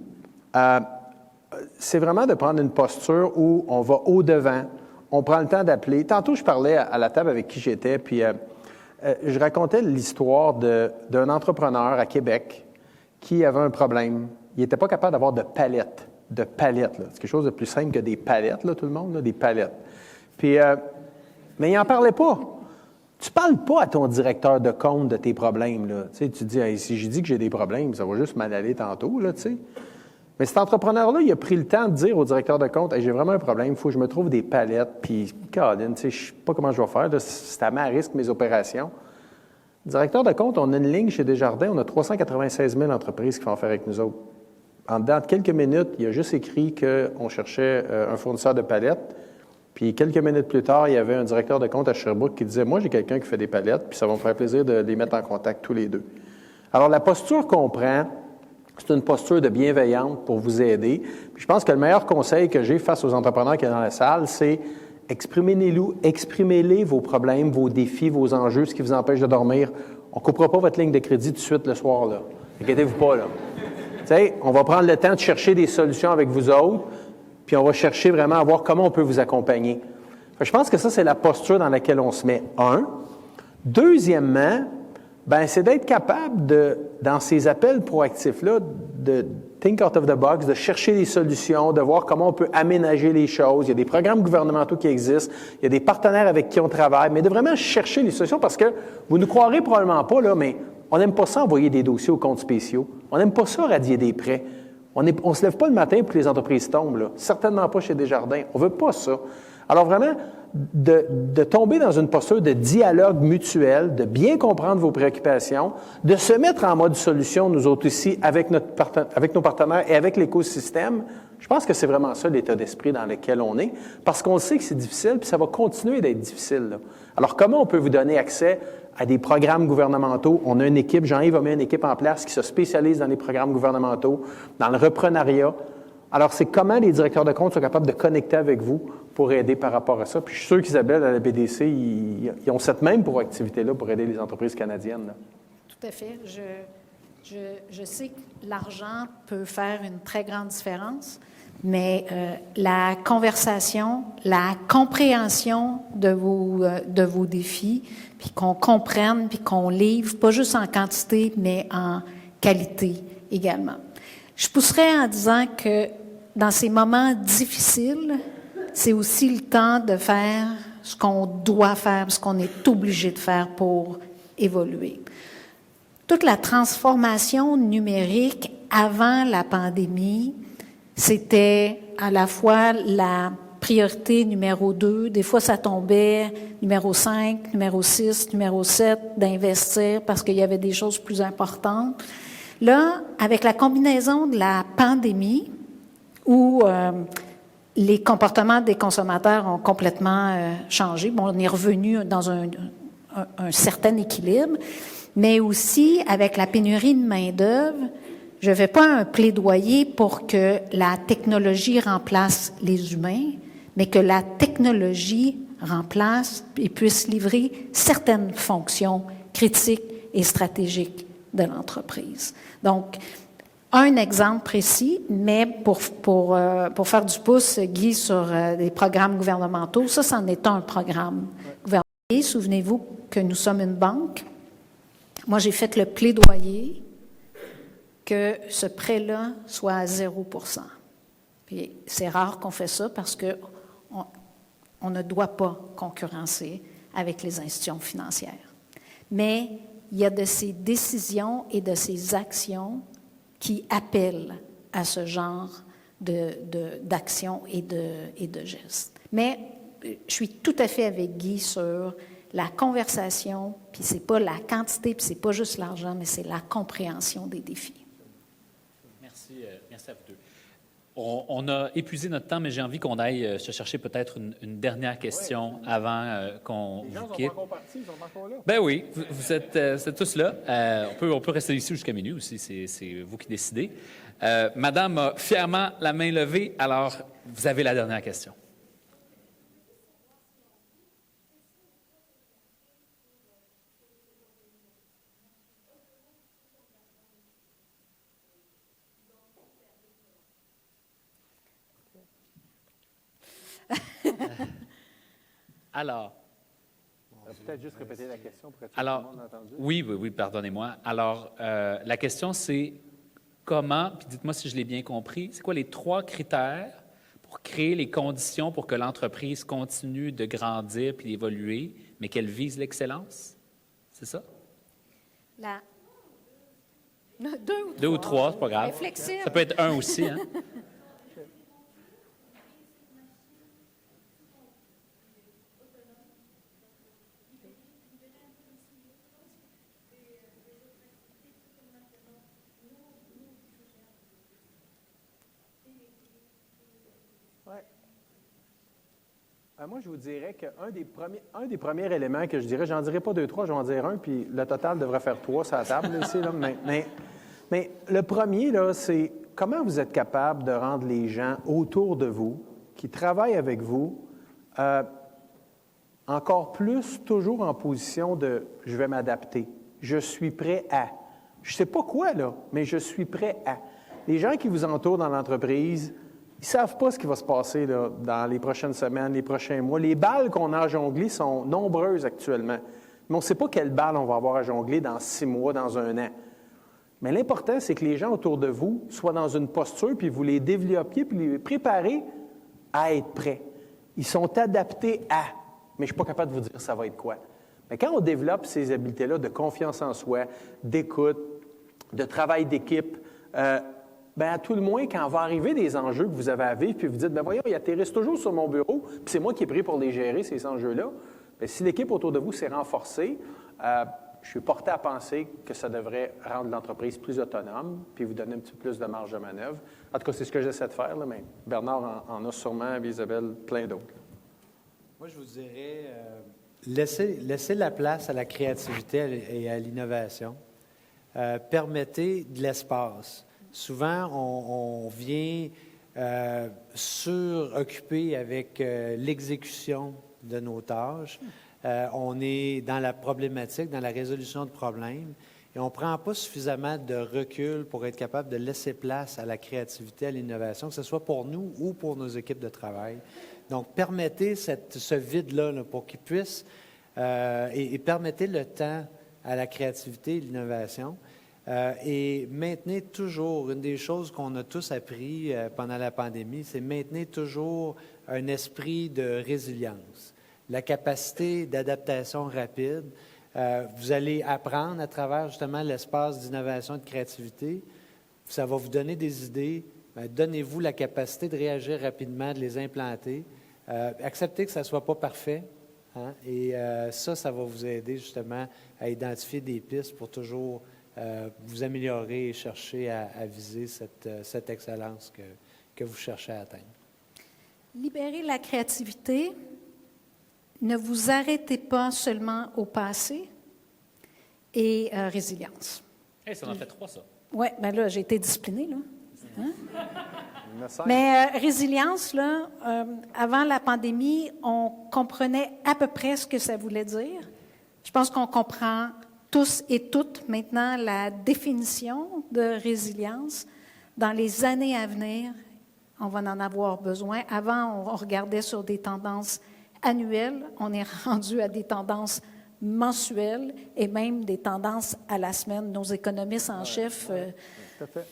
C'est vraiment de prendre une posture où on va au-devant, on prend le temps d'appeler. Tantôt, je parlais à la table avec qui j'étais, puis je racontais l'histoire d'un entrepreneur à Québec qui avait un problème. Il n'était pas capable d'avoir de palettes. Là. C'est quelque chose de plus simple que des palettes, là, tout le monde, là, des palettes. Puis, mais il n'en parlait pas. Tu parles pas à ton directeur de compte de tes problèmes. Là. Tu sais, tu dis, hey, si j'ai dit que j'ai des problèmes, ça va juste m'en aller tantôt. Là, tu sais. Mais cet entrepreneur-là, il a pris le temps de dire au directeur de compte, hey, j'ai vraiment un problème, il faut que je me trouve des palettes, puis, Caroline, tu sais, je ne sais pas comment je vais faire, là, c'est à ma risque mes opérations. Directeur de compte, on a une ligne chez Desjardins, on a 396 000 entreprises qui font affaire avec nous autres. En dedans de quelques minutes, il a juste écrit qu'on cherchait un fournisseur de palettes. Puis quelques minutes plus tard, il y avait un directeur de compte à Sherbrooke qui disait « Moi, j'ai quelqu'un qui fait des palettes, puis ça va me faire plaisir de les mettre en contact tous les deux. » Alors, la posture qu'on prend, c'est une posture de bienveillante pour vous aider. Puis je pense que le meilleur conseil que j'ai face aux entrepreneurs qui sont dans la salle, c'est exprimez-les vos problèmes, vos défis, vos enjeux, ce qui vous empêche de dormir. On ne coupera pas votre ligne de crédit tout de suite le soir, là. Inquiétez-vous pas, là. Tu sais, on va prendre le temps de chercher des solutions avec vous autres, puis on va chercher vraiment à voir comment on peut vous accompagner. Je pense que ça, c'est la posture dans laquelle on se met. Deuxièmement, c'est d'être capable dans ces appels proactifs-là, de think out of the box, de chercher des solutions, de voir comment on peut aménager les choses. Il y a des programmes gouvernementaux qui existent, il y a des partenaires avec qui on travaille, mais de vraiment chercher les solutions parce que vous ne croirez probablement pas, là, mais on n'aime pas ça envoyer des dossiers aux comptes spéciaux. On n'aime pas ça radier des prêts. On ne se lève pas le matin pour que les entreprises tombent, là. Certainement pas chez Desjardins. On ne veut pas ça. Alors vraiment, de tomber dans une posture de dialogue mutuel, de bien comprendre vos préoccupations, de se mettre en mode solution, nous autres ici, avec nos partenaires et avec l'écosystème, je pense que c'est vraiment ça l'état d'esprit dans lequel on est, parce qu'on sait que c'est difficile, puis ça va continuer d'être difficile, là. Alors, comment on peut vous donner accès à des programmes gouvernementaux? On a une équipe, Jean-Yves a mis une équipe en place qui se spécialise dans les programmes gouvernementaux, dans le reprenariat. Alors, c'est comment les directeurs de compte sont capables de connecter avec vous pour aider par rapport à ça. Puis je suis sûr qu'Isabelle, à la BDC, ils ont cette même proactivité-là pour aider les entreprises canadiennes, là.
Tout à fait. Je sais que l'argent peut faire une très grande différence, mais la conversation, la compréhension de vos défis, puis qu'on comprenne, puis qu'on livre, pas juste en quantité, mais en qualité également. Je pousserais en disant que dans ces moments difficiles, c'est aussi le temps de faire ce qu'on doit faire, ce qu'on est obligé de faire pour évoluer. Toute la transformation numérique avant la pandémie, c'était à la fois la priorité numéro 2. Des fois, ça tombait numéro 5, numéro 6, numéro 7, d'investir parce qu'il y avait des choses plus importantes. Là, avec la combinaison de la pandémie, où les comportements des consommateurs ont complètement changé, bon, on est revenu dans un certain équilibre, mais aussi avec la pénurie de main-d'œuvre, je ne fais pas un plaidoyer pour que la technologie remplace les humains, mais que la technologie remplace et puisse livrer certaines fonctions critiques et stratégiques de l'entreprise. Donc, un exemple précis, mais pour faire du pouce, Guy, sur des programmes gouvernementaux, ça, c'en est un programme gouvernemental. Souvenez-vous que nous sommes une banque. Moi, j'ai fait le plaidoyer que ce prêt-là soit à 0%. Puis c'est rare qu'on fait ça parce qu'on ne doit pas concurrencer avec les institutions financières. Mais il y a de ces décisions et de ces actions qui appellent à ce genre d'action et de gestes. Mais je suis tout à fait avec Guy sur la conversation, puis c'est pas la quantité, puis c'est pas juste l'argent, mais c'est la compréhension des défis.
Merci à vous deux. On a épuisé notre temps, mais j'ai envie qu'on aille se chercher peut-être une dernière question avant qu'on vous quitte. Les gens sont pas encore partis, ils sont pas encore là. Ben oui, vous êtes tous là. On peut rester ici jusqu'à minuit aussi, c'est vous qui décidez. Madame a fièrement la main levée, alors vous avez la dernière question. Alors,
peut-être juste répéter la question pour être sûr
alors,
que tout le monde a entendu.
Oui, pardonnez-moi. Alors, la question, c'est comment, puis dites-moi si je l'ai bien compris, c'est quoi les 3 critères pour créer les conditions pour que l'entreprise continue de grandir puis d'évoluer, mais qu'elle vise l'excellence? C'est ça? Deux ou trois, c'est pas grave.
Flexible.
Ça peut être un aussi, hein?
Moi, je vous dirais qu'un des premiers éléments que je dirais, j'en dirais pas 2, 3, je vais en dire un, puis le total devrait faire 3 sur la table ici. Là, mais le premier, là, c'est comment vous êtes capable de rendre les gens autour de vous, qui travaillent avec vous, encore plus toujours en position de « je vais m'adapter, je suis prêt à ». Je ne sais pas quoi, là, mais je suis prêt à. Les gens qui vous entourent dans l'entreprise, ils ne savent pas ce qui va se passer là, dans les prochaines semaines, les prochains mois. Les balles qu'on a à jongler sont nombreuses actuellement. Mais on ne sait pas quelles balles on va avoir à jongler dans 6 mois, dans 1 an. Mais l'important, c'est que les gens autour de vous soient dans une posture, puis vous les développiez, puis les préparez à être prêts. Ils sont adaptés à, mais je ne suis pas capable de vous dire ça va être quoi. Mais quand on développe ces habiletés-là de confiance en soi, d'écoute, de travail d'équipe, bien, à tout le moins, quand va arriver des enjeux que vous avez à vivre, puis vous dites, bien voyons, ils atterrissent toujours sur mon bureau, puis c'est moi qui ai pris pour les gérer, ces enjeux-là. Bien, si l'équipe autour de vous s'est renforcée, je suis porté à penser que ça devrait rendre l'entreprise plus autonome, puis vous donner un petit peu plus de marge de manœuvre. En tout cas, c'est ce que j'essaie de faire, là, mais Bernard en a sûrement, Isabelle, plein d'autres.
Moi, je vous dirais, laissez la place à la créativité et à l'innovation. Permettez de l'espace. Souvent, on vient suroccuper avec l'exécution de nos tâches. On est dans la problématique, dans la résolution de problèmes, et on ne prend pas suffisamment de recul pour être capable de laisser place à la créativité, à l'innovation, que ce soit pour nous ou pour nos équipes de travail. Donc, permettez ce vide-là là, pour qu'ils puissent, et permettez le temps à la créativité et l'innovation. Et maintenez toujours, une des choses qu'on a tous appris pendant la pandémie, c'est maintenir toujours un esprit de résilience, la capacité d'adaptation rapide. Vous allez apprendre à travers justement l'espace d'innovation et de créativité. Ça va vous donner des idées. Donnez-vous la capacité de réagir rapidement, de les implanter. Acceptez que ça ne soit pas parfait. Hein, et ça va vous aider justement à identifier des pistes pour toujours vous améliorer et chercher à viser cette excellence que vous cherchez à atteindre.
Libérer la créativité. Ne vous arrêtez pas seulement au passé. Et résilience.
Hey, ça en fait 3, ça.
Oui, bien là, j'ai été disciplinée, là. Hein?
Il me semble.
Mais résilience, là, avant la pandémie, on comprenait à peu près ce que ça voulait dire. Je pense qu'on comprend tous et toutes maintenant la définition de résilience. Dans les années à venir, on va en avoir besoin. Avant, on regardait sur des tendances annuelles. On est rendu à des tendances mensuelles et même des tendances à la semaine. Nos économistes en chef,
Tout à fait.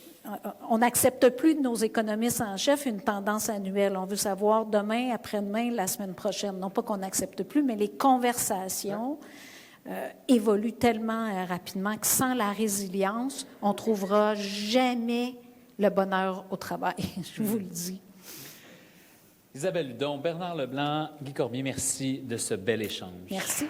on n'accepte plus de nos économistes en chef une tendance annuelle. On veut savoir demain, après-demain, la semaine prochaine. Non pas qu'on n'accepte plus, mais les conversations évoluent tellement rapidement que sans la résilience, on ne trouvera jamais le bonheur au travail. Je vous le dis.
Isabelle Hudon, Bernard Leblanc, Guy Cormier, merci de ce bel échange.
Merci.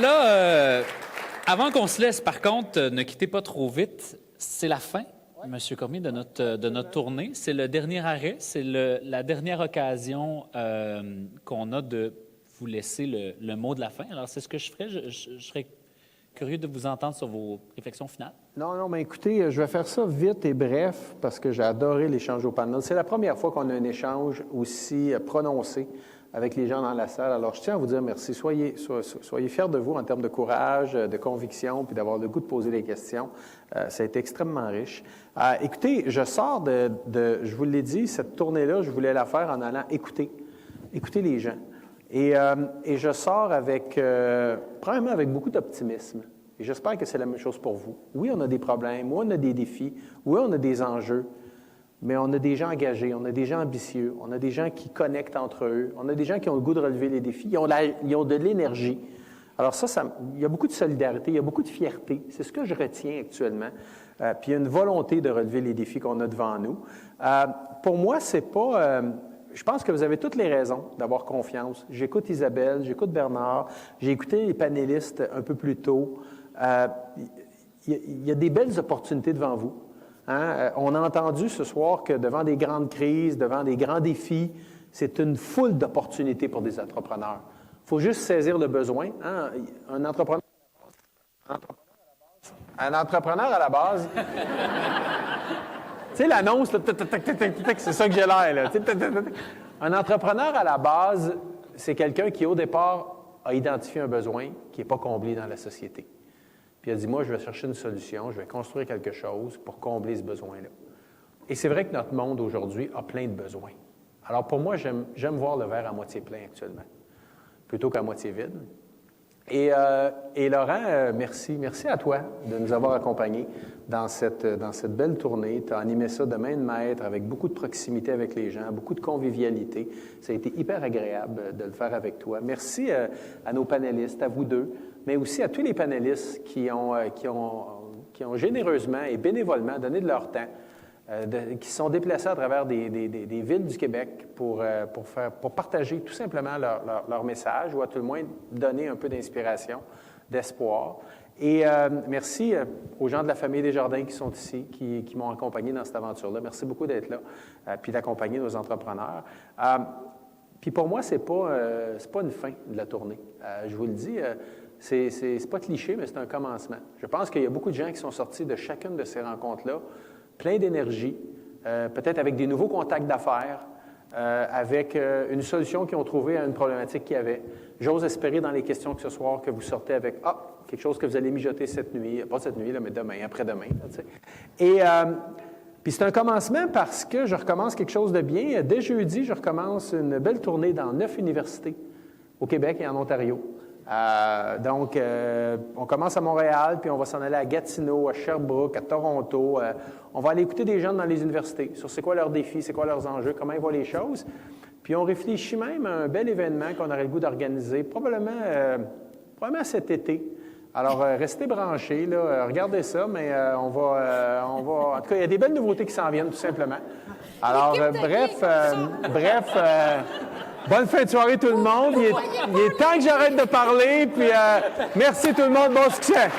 Là, avant qu'on se laisse, par contre, ne quittez pas trop vite. C'est la fin, Monsieur Cormier, de notre tournée. C'est le dernier arrêt. C'est la dernière occasion qu'on a de vous laisser le mot de la fin. Alors, c'est ce que je ferai. Je serais curieux de vous entendre sur vos réflexions finales.
Non, mais écoutez, je vais faire ça vite et bref parce que j'ai adoré l'échange au panel. C'est la première fois qu'on a un échange aussi prononcé avec les gens dans la salle. Alors, je tiens à vous dire merci. Soyez fiers de vous en termes de courage, de conviction, puis d'avoir le goût de poser des questions. Ça a été extrêmement riche. Écoutez, je sors je vous l'ai dit, cette tournée-là, je voulais la faire en allant écouter les gens. Et je sors premièrement avec beaucoup d'optimisme. Et j'espère que c'est la même chose pour vous. Oui, on a des problèmes, oui, on a des défis, oui, on a des enjeux, mais on a des gens engagés, on a des gens ambitieux, on a des gens qui connectent entre eux, on a des gens qui ont le goût de relever les défis, ils ont de l'énergie. Alors il y a beaucoup de solidarité, il y a beaucoup de fierté. C'est ce que je retiens actuellement. Puis il y a une volonté de relever les défis qu'on a devant nous. Pour moi, c'est pas... je pense que vous avez toutes les raisons d'avoir confiance. J'écoute Isabelle, j'écoute Bernard, j'ai écouté les panélistes un peu plus tôt. Il y a des belles opportunités devant vous. Hein? On a entendu ce soir que devant des grandes crises, devant des grands défis, c'est une foule d'opportunités pour des entrepreneurs. Il faut juste saisir le besoin. Hein? Un entrepreneur à la base, tu sais, l'annonce, là, c'est ça que j'ai l'air, là. Un entrepreneur à la base, c'est quelqu'un qui, au départ, a identifié un besoin qui n'est pas comblé dans la société. Puis il a dit, moi, je vais chercher une solution, je vais construire quelque chose pour combler ce besoin-là. Et c'est vrai que notre monde, aujourd'hui, a plein de besoins. Alors, pour moi, j'aime voir le verre à moitié plein actuellement, plutôt qu'à moitié vide. Et Laurent, merci. Merci à toi de nous avoir accompagnés dans cette belle tournée. Tu as animé ça de main de maître, avec beaucoup de proximité avec les gens, beaucoup de convivialité. Ça a été hyper agréable de le faire avec toi. Merci à nos panélistes, à vous deux, mais aussi à tous les panélistes qui ont généreusement et bénévolement donné de leur temps, qui se sont déplacés à travers des villes du Québec pour partager tout simplement leur message ou à tout le moins donner un peu d'inspiration, d'espoir. Et merci aux gens de la famille Desjardins qui sont ici, qui m'ont accompagné dans cette aventure-là. Merci beaucoup d'être là, puis d'accompagner nos entrepreneurs. Puis pour moi, c'est pas une fin de la tournée. Je vous le dis, c'est pas cliché, mais c'est un commencement. Je pense qu'il y a beaucoup de gens qui sont sortis de chacune de ces rencontres-là, plein d'énergie, peut-être avec des nouveaux contacts d'affaires, avec une solution qu'ils ont trouvée à une problématique qu'il y avait. J'ose espérer dans les questions que ce soir que vous sortez avec quelque chose que vous allez mijoter cette nuit, pas cette nuit, là, mais demain, après-demain. Là, et puis c'est un commencement parce que je recommence quelque chose de bien. Dès jeudi, je recommence une belle tournée dans 9 universités au Québec et en Ontario. Donc, on commence à Montréal, puis on va s'en aller à Gatineau, à Sherbrooke, à Toronto. On va aller écouter des gens dans les universités sur c'est quoi leurs défis, c'est quoi leurs enjeux, comment ils voient les choses. Puis on réfléchit même à un bel événement qu'on aurait le goût d'organiser, probablement cet été, Alors, restez branchés, là, regardez ça, mais on va... En tout cas, il y a des belles nouveautés qui s'en viennent, tout simplement. Alors, bonne fin de soirée tout le monde. Il est temps que j'arrête de parler, puis merci tout le monde, bon succès!